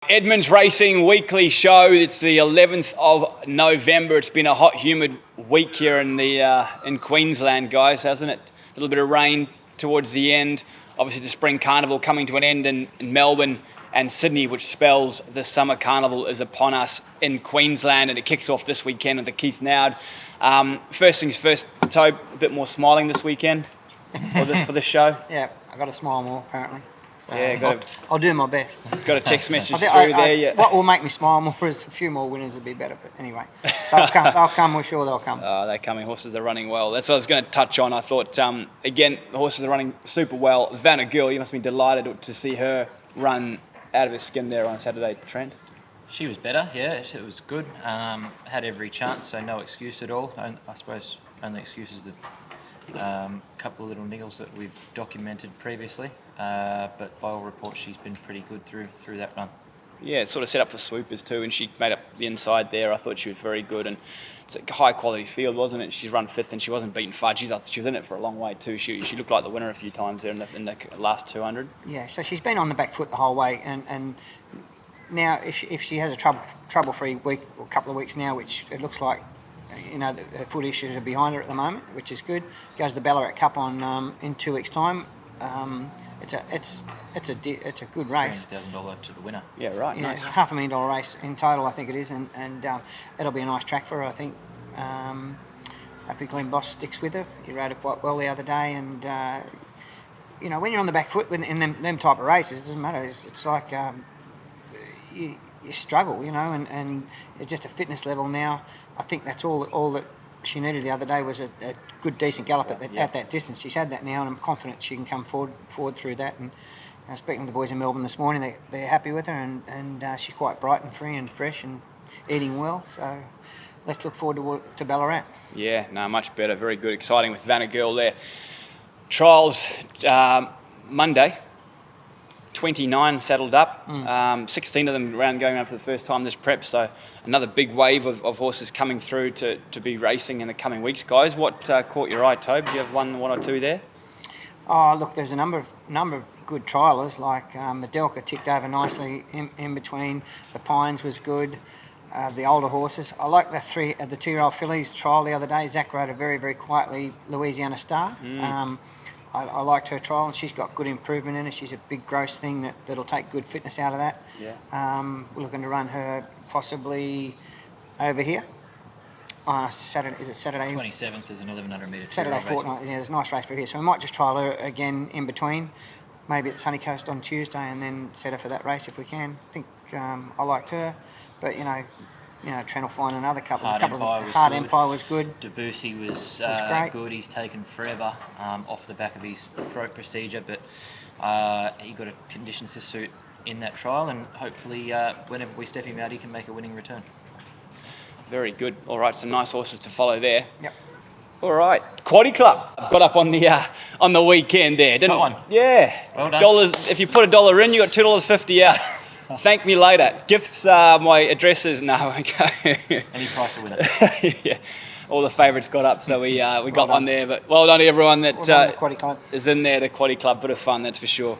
Edmonds Racing weekly show. It's the 11th of November. It's been a hot, humid week here in Queensland, guys, hasn't it? A little bit of rain towards the end. Obviously, the Spring Carnival coming to an end in Melbourne and Sydney, which spells the Summer Carnival is upon us in Queensland, and it kicks off this weekend with the Keith Nowd. First things first, Tobe, a bit more smiling this weekend for this show. Yeah, I got to smile more apparently. So yeah, I'll do my best. Got a text message there. Yeah. What will make me smile more is a few more winners would be better. But anyway, they'll come. We're sure they'll come. They're coming. Horses are running well. That's what I was going to touch on. I thought, again, the horses are running super well. Vanna Girl, you must be delighted to see her run out of her skin there on Saturday, Trent. She was better, yeah, it was good. Had every chance, so no excuse at all. I suppose only excuse is the couple of little niggles that we've documented previously. But by all reports, she's been pretty good through that run. Yeah, it's sort of set up for swoopers too, and she made up the inside there. I thought she was very good, and it's a high quality field, wasn't it? She's run fifth, and she wasn't beaten fudge. She was in it for a long way too. She looked like the winner a few times there in the last 200. Yeah, so she's been on the back foot the whole way, and now if she has a trouble-free week or couple of weeks now, which it looks like, her foot issues are behind her at the moment, which is good. Goes to the Ballarat Cup on in 2 weeks' time. It's a good race. $300,000 to the winner. Yeah, right. Yeah, nice. $500,000 race in total, I think it is, and it'll be a nice track for her, I think. Hopefully Glenn Boss sticks with her. He rode it quite well the other day, and when you're on the back foot in them type of races, it doesn't matter. It's like you struggle, and it's just a fitness level now. I think that's all that she needed the other day was a good, decent gallop at that distance. She's had that now, and I'm confident she can come forward through that. And speaking to the boys in Melbourne this morning, they're happy with her, and she's quite bright and free and fresh and eating well. So let's look forward to Ballarat. Yeah, no, much better. Very good, exciting with Vanna Girl there. Trials Monday. 29 saddled up, 16 of them going around for the first time this prep, so another big wave of horses coming through to be racing in the coming weeks. Guys, what caught your eye, Tobe? Do you have one or two there? Oh, look, there's a number of good triallers, like Medelka ticked over nicely in between. The Pines was good. The older horses. I like the 2-year-old fillies trial the other day. Zach rode a very, very quietly Louisiana Star. I liked her trial, and she's got good improvement in her. She's a big gross thing that'll take good fitness out of that. Yeah. We're looking to run her possibly over here. Saturday, is it Saturday? 27th is an 1100 metre. Saturday fortnight. Yeah, there's a nice race for here. So we might just trial her again in between, maybe at the Sunny Coast on Tuesday, and then set her for that race if we can. I think I liked her, but Trent will find another couple. Hard Empire was good. Debussy was good. He's taken forever off the back of his throat procedure, but he got a conditions to suit in that trial, and hopefully whenever we step him out, he can make a winning return. Very good. All right, some nice horses to follow there. Yep. All right, Quaddy Club got up on the weekend there, didn't one? Yeah. Well done. $1. If you put $1 in, you got $2.50 out. Thank me later. Gifts, my address is no. Okay. Any price will win it. Yeah. All the favourites got up, so we got one there. But well done to everyone that Quaddy Club is in there. The Quaddy Club, bit of fun, that's for sure.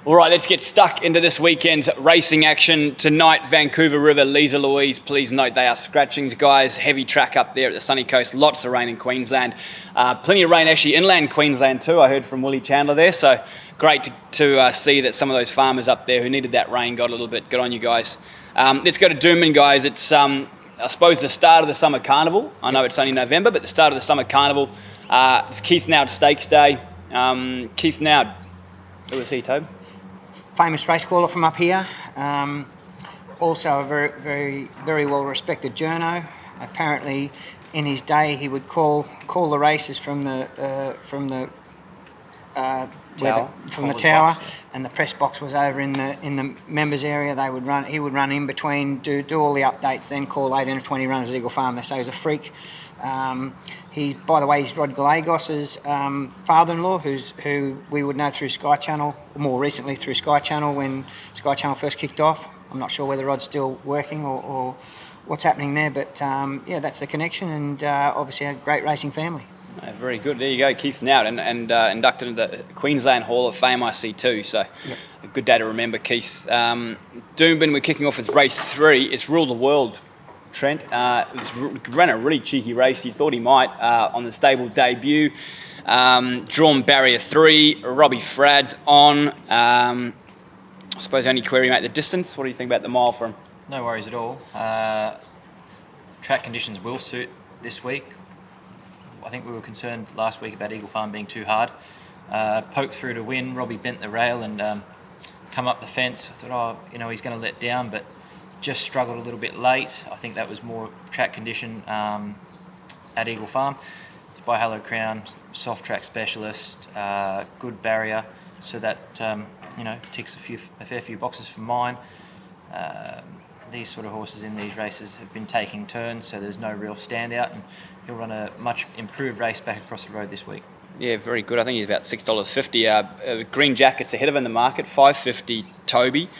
All right, let's get stuck into this weekend's racing action. Tonight, Vancouver River, Lisa Louise. Please note they are scratchings, guys. Heavy track up there at the sunny coast. Lots of rain in Queensland. Plenty of rain actually inland Queensland too. I heard from Willie Chandler there. So great to see that some of those farmers up there who needed that rain got a little bit. Good on you guys. Let's go to Doomben, guys. It's I suppose the start of the summer carnival. I know it's only November, but the start of the summer carnival. It's Keith Nowd Stakes Day. Keith Nowd, who was he, Tobe? Famous race caller from up here. Also a very, very, very well respected journo. Apparently, in his day, he would call the races from the tower, and the press box was over in the members area. He would run in between, do all the updates, then call 18 or 20 runners at Eagle Farm. So he's a freak. By the way, he's Rod Gallegos's father-in-law, who we would know through Sky Channel, more recently through Sky Channel when Sky Channel first kicked off. I'm not sure whether Rod's still working or what's happening there, but that's the connection, and obviously a great racing family. Very good. There you go, Keith Nowd, and inducted into the Queensland Hall of Fame, I see too. So, a good day to remember, Keith. Doomben, we're kicking off with race 3. It's Rule the World, Trent. Ran a really cheeky race. He thought he might on the stable debut. Drawn barrier 3. Robbie Frad's on. I suppose only query, mate, the distance. What do you think about the mile for him? No worries at all. Track conditions will suit this week. I think we were concerned last week about Eagle Farm being too hard. Poked through to win. Robbie bent the rail and come up the fence. I thought, he's going to let down, but just struggled a little bit late. I think that was more track condition at Eagle Farm. It's by Hello Crown, soft track specialist, good barrier, so that ticks a fair few boxes for mine. These sort of horses in these races have been taking turns, so there's no real standout, and he'll run a much improved race back across the road this week. Yeah, very good. I think he's about $6.50. Green Jacket's ahead of him in the market, $5.50 Toby.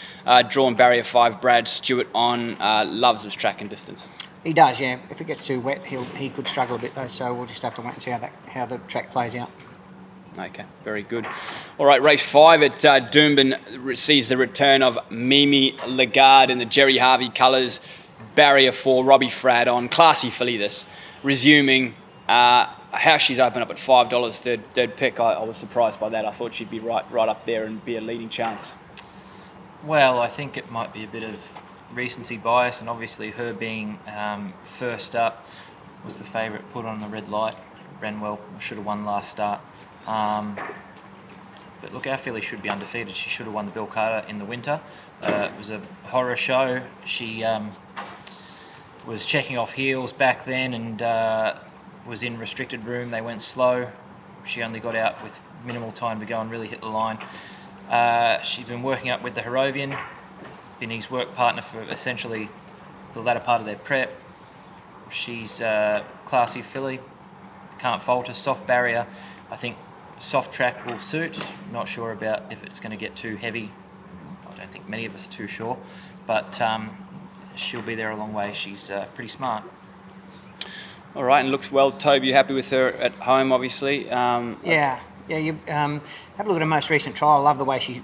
Drawn barrier 5, Brad Stewart on. Loves his track and distance. He does, yeah. If it gets too wet, he could struggle a bit though, so we'll just have to wait and see how the track plays out. Okay, very good. All right, race 5 at Doomben sees the return of Mimi Lagarde in the Jerry Harvey colours. Barrier 4, Robbie Frad on. Classy filly this. Resuming. How she's opened up at $5 third pick. I was surprised by that. I thought she'd be right up there and be a leading chance. Well, I think it might be a bit of recency bias, and obviously her being first up was the favourite, put on the red light. Ran well, should have won last start. But look, our filly should be undefeated. She should have won the Bill Carter in the winter. It was a horror show. She was checking off heels back then and was in restricted room. They went slow. She only got out with minimal time to go and really hit the line. She's been working up with the Harrovian, been his work partner for essentially the latter part of their prep. She's a classy filly, can't falter, soft barrier. I think soft track will suit. Not sure about if it's going to get too heavy. I don't think many of us are too sure, but she'll be there a long way. She's pretty smart. All right, and looks well. Toby, you happy with her at home, obviously? Yeah. You have a look at her most recent trial. I love the way she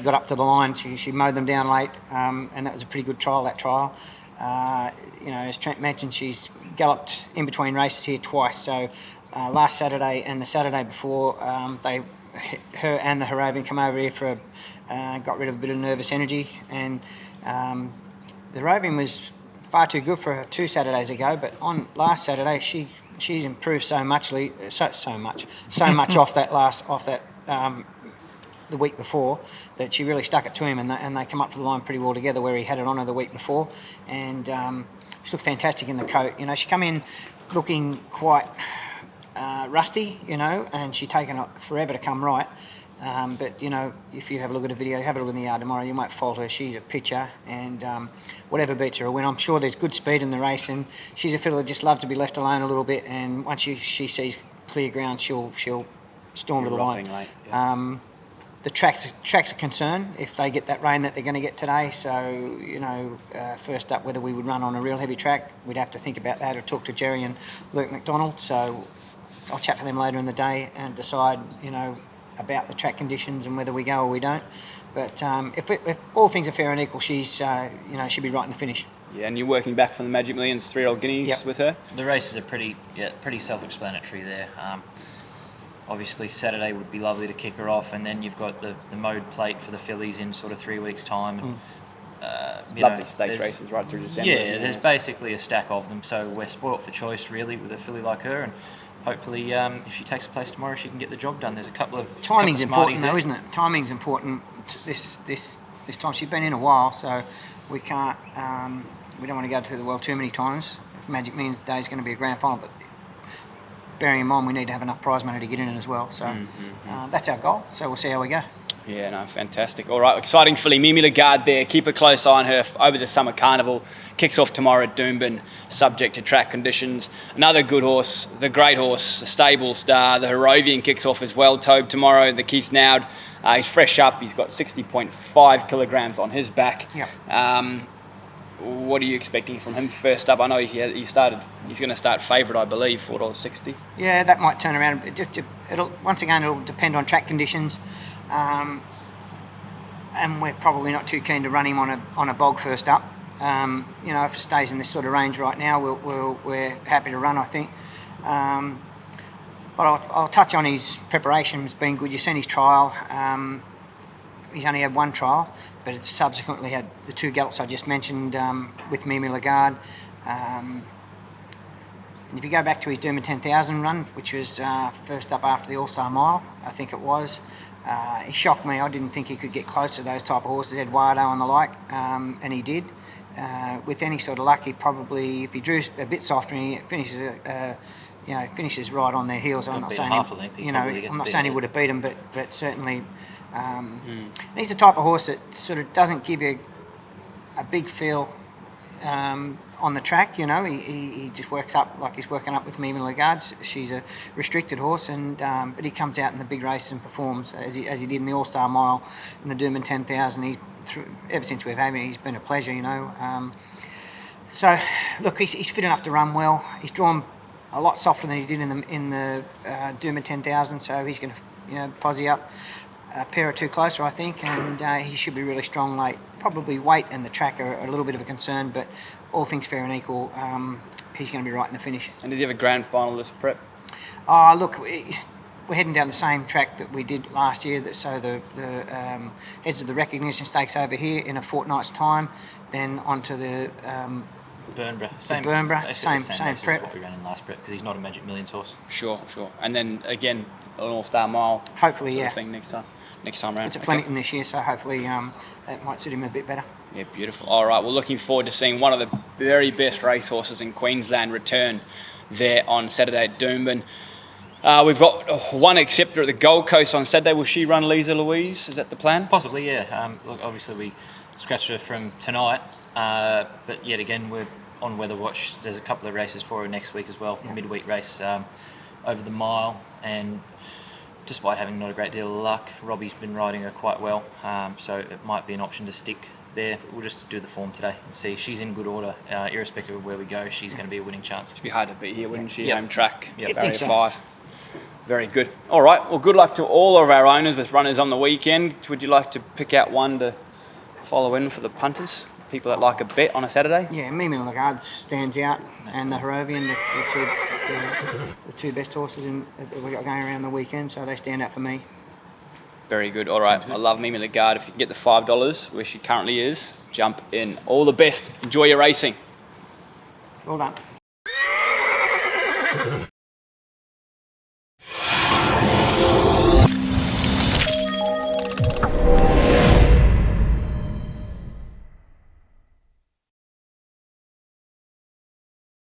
got up to the line. She mowed them down late, and that was a pretty good trial. That trial, as Trent mentioned, she's galloped in between races here twice. So last Saturday and the Saturday before, her and the Harrovian come over here got rid of a bit of nervous energy, and the Harrovian was far too good for her 2 Saturdays ago. But on last Saturday, she's improved so much off that the week before, that she really stuck it to him, and they come up to the line pretty well together, where he had it on her the week before, and she looked fantastic in the coat. She come in looking quite rusty, and she's taken forever to come right. But if you have a look at a video, have a look in the yard tomorrow, you might fault her. She's a pitcher, and whatever beats her a win. I'm sure there's good speed in the race, and she's a fiddler that just loves to be left alone a little bit. And once she sees clear ground, she'll storm to the line. Late, yeah. The track's a concern if they get that rain that they're going to get today. So first up, whether we would run on a real heavy track, we'd have to think about that, or talk to Jerry and Luke McDonald. So I'll chat to them later in the day and decide, about the track conditions and whether we go or we don't. But if all things are fair and equal, she's she'll be right in the finish. Yeah, and you're working back from the Magic Millions 3-year-old guineas with her? The races are pretty self-explanatory there. Obviously Saturday would be lovely to kick her off, and then you've got the mode plate for the fillies in sort of 3 weeks' time. And, lovely stakes races right through December. Yeah, there's basically a stack of them, so we're spoilt for choice really with a filly like her, and hopefully, if she takes place tomorrow, she can get the job done. There's a couple of timing's important, though, isn't it? Timing's important. This time she's been in a while, so we can't. We don't want to go to the well too many times. If Magic Millions Day is going to be a grand final, but bearing in mind we need to have enough prize money to get in it as well. So that's our goal. So we'll see how we go. Yeah, no, fantastic. All right, exciting filly. Mimi Lagarde there. Keep a close eye on her over the summer carnival. Kicks off tomorrow at Doomben, subject to track conditions. Another good horse, the great horse, the stable star. The Harrovian kicks off as well, Tobe, tomorrow. The Keith Nowd, he's fresh up. He's got 60.5 kilograms on his back. Yep. What are you expecting from him first up? I know he's going to start favourite, I believe, $4.60. Yeah, that might turn around. It'll depend on track conditions, and we're probably not too keen to run him on a bog first up. If it stays in this sort of range right now, we're happy to run, I think. But I'll touch on his preparation. It's been good. You've seen his trial. He's only had one trial, but it's subsequently had the 2 gallops I just mentioned with Mimi Lagarde. And if you go back to his Doomben 10,000 run, which was first up after the All-Star Mile, I think it was, he shocked me. I didn't think he could get close to those type of horses, Eduardo and the like, and he did. With any sort of luck, he probably, if he drew a bit softer and he finishes right on their heels. I'm not saying he would have beat him, but certainly. He's the type of horse that sort of doesn't give you a big feel on the track. He just works up like he's working up with Mimi Lagarde. She's a restricted horse, but he comes out in the big races and performs as he did in the All-Star Mile and the Doomben 10,000. Ever since we've had him, he's been a pleasure. So look, he's fit enough to run well. He's drawn a lot softer than he did in the Doomben 10,000, so he's going to posse up a pair or two closer, I think, and he should be really strong late. Probably weight and the track are a little bit of a concern, but all things fair and equal, he's going to be right in the finish. And did he have a grand final this prep? Oh, look, we're heading down the same track that we did last year, so the heads of the recognition stakes over here in a fortnight's time, then onto the Burnborough. Same Same prep. What we ran in last prep, because he's not a Magic Millions horse. Sure. And then again, an All-Star Mile. Hopefully, sort yeah. of thing next time around. It's at Flemington this year, so hopefully that might suit him a bit better. Yeah, beautiful. All right, well, looking forward to seeing one of the very best racehorses in Queensland return there on Saturday at Doomben. We've got one acceptor at the Gold Coast on Saturday. Will she run Lisa Louise? Is that the plan? Possibly, yeah. Look, obviously we scratched her from tonight, but yet again we're on weather watch. There's a couple of races for her next week as well. Yeah. Midweek race over the mile, and despite having not a great deal of luck, Robbie's been riding her quite well, so it might be an option to stick there. We'll just do the form today and see. She's in good order, irrespective of where we go. She's going to be a winning chance. It'd be hard to beat here, wouldn't she? Yep. Home track, Yep. barrier So. 5. Very good. All right, well, good luck to all of our owners with runners on the weekend. Would you like to pick out one to follow in for the punters? People that like a bet on a Saturday? Yeah, Mimi Lagarde stands out, and the Harrovian, the two best horses that we got going around the weekend, so they stand out for me. Very good. All right, I love Mimi Lagarde. If you can get the $5 where she currently is, jump in. All the best. Enjoy your racing. Well done.